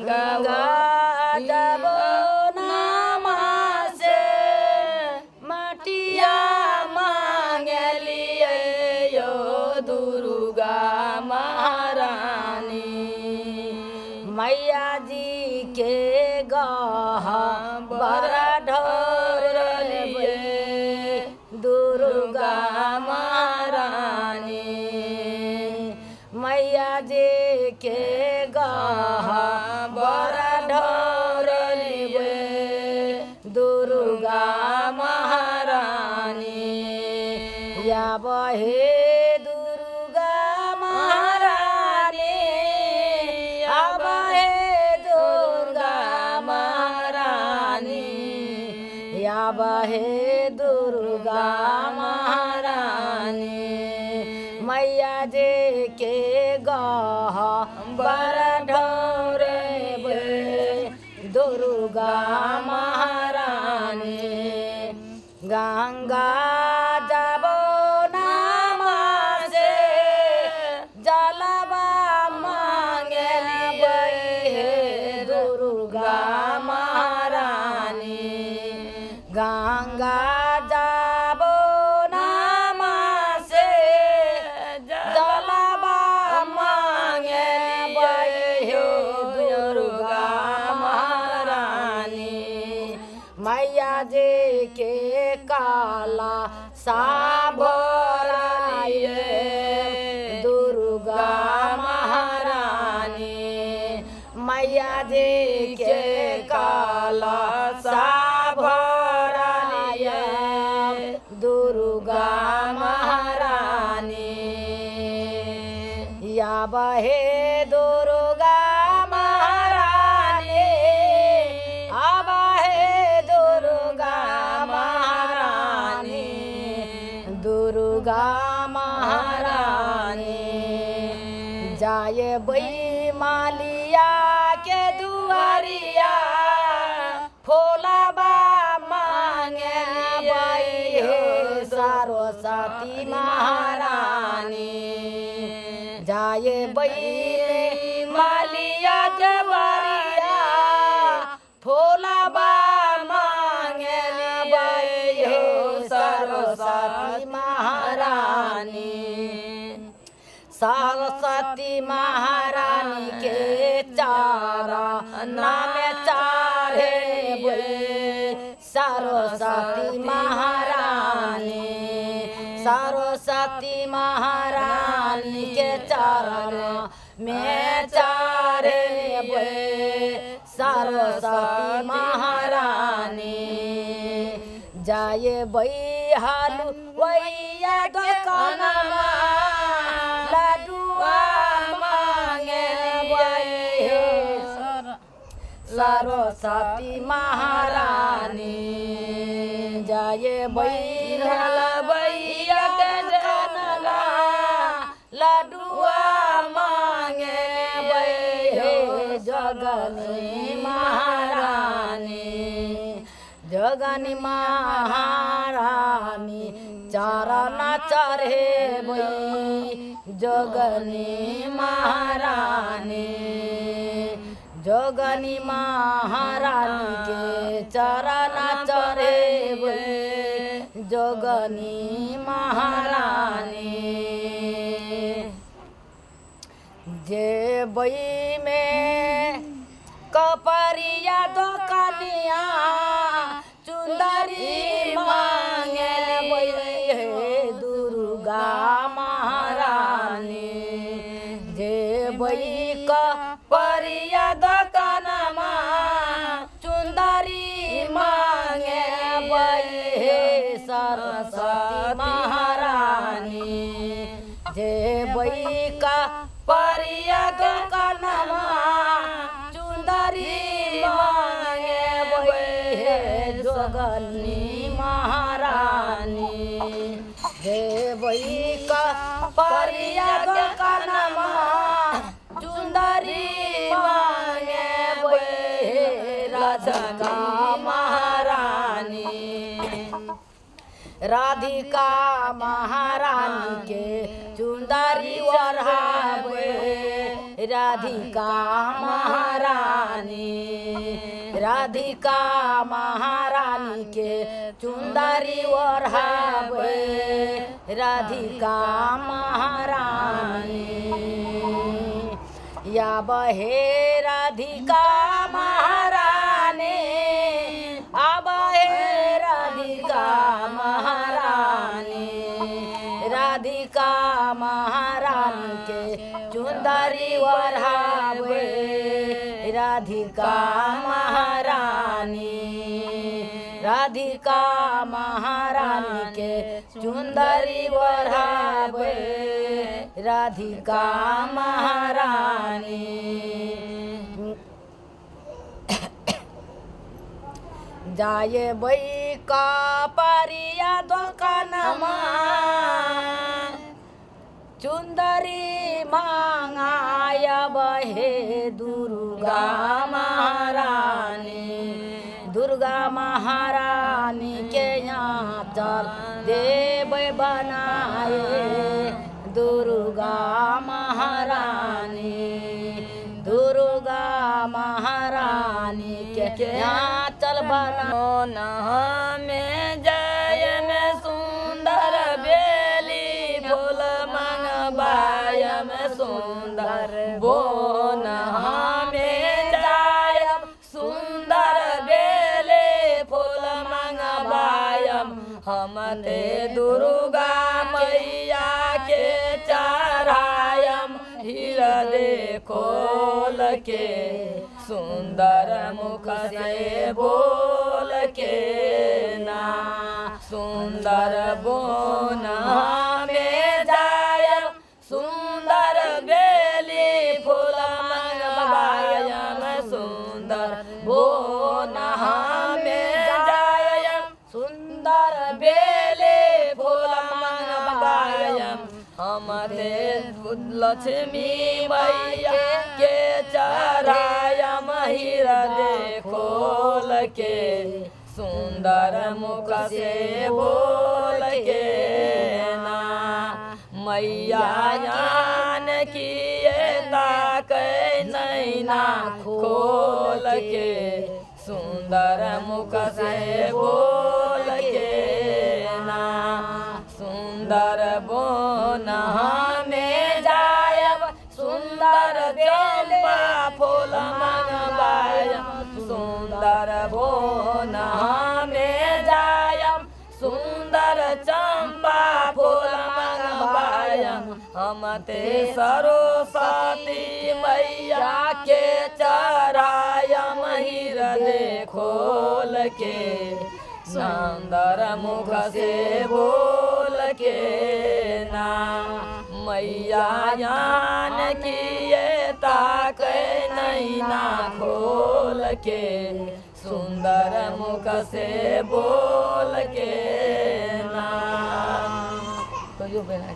गंगा जब से मटिया मांगलिए यो दुर्गा महारानी मैया जी के गहबर ढोरलिए दुर्गा महारानी मैया जी के गहबर ढोरलिए दुर्गा महारानी या बहे दुर्गा महारानी या बहे दुर्गा महारानी या बहे दुर्गा महारानी मैया जी के गहबर ढोरलिए दुर्गा महारानी गंगा जब से जलवा मांगलिए दुर्गा महारानी गंगा जब से जलवा मांगलिए दुर्गा महारानी मैया जी के काला साभराइए दुर्गा महारानी मैया जी के काला साभराइए दुर्गा महारानी या बहे दुर्गा महारानी अब हे दुर्गा महारानी दुर्गा महारानी जाए बई मालिया के दुआरिया फूलबा मांगे हे सरस्वती महारानी जाए बई मालिया के बारिया फूलबा मांगलिए हे सरस्वती महारानी सरस्वती महारानी के चारा नाम चारे सरस्वती महारानी सरस्वती महारानी के चरण में चारे सरस्वती महारानी जाए बई हालू वैया दुकानमा लड्डुआ मांगे सरस्वती महारानी जाए बई भैया के जनला लड्डुआ मांगे जगनी महारानी जगनी महारानी चरण चढ़े जगनी महारानी जगनी महारानी के चरण चढ़े जगनी महारानी जे बई में कपरिया दुकानिया चुंदरी मांगे दुर्गा महारानी जे बई कपरिया दुकानमा चुंदरी मांगे सरस्वती महारानी जे बई का परिया दुकानमा चुंदरी मांगे जगनी महारानी जे बई का परिया दुकानमा चुंदरी मांगे राधिका महारानी राधिका महारानी के चुंदरी ओढ़ावे राधिका महारानी राधिका महारानी के चुंदरी ओढ़ावे राधिका महारानी या बहे राधिका महारानी अब हे राधिका महारानी राधिका महारानी के चुंदरी ओढ़ावे राधिका महारानी राधिका महारानी के चुंदरी ओढ़ावे राधिका महारानी जाए बई का परिया दुकानमा चुंदरी मांगाया बहे दुर्गा महारानी के यहाँ चल देव बनाए दुर्गा महारानी के यहाँ चल बना में जय में सुंदर बेली फूल मंगवाय में सुंदर बोन में जाय सुंदर बेली फूल मंगवाय हम ते दुर्गा मैया के चढ़ायम हृदय खोल के सुंदर मुख से बोल के ना सुंदर बोन में जाय सुंदर बेली फूल मंगवाय सुंदर बोन में जाय सुंदर बेली फूल मंगवाय हम लक्ष्मी मैया के चढ़ायम हृदय खोल के सुंदर मुख से बोल के ना मैया जान किए ताक नैना खोल के सुंदर मुख से बोल के ना सुंदर बोन में जायब सुंदर चंपा फूल मंगवाय सुंदर बोन में जायब सुंदर चंपा फूल मंगवाय हम ते सरस्वती मैया के चढ़ायम हृदय खोल के सुंदर मुख से बोल के ना मैया जान किए ताक नैना खोल के सुंदर मुख से बोल के ना तो यो बेना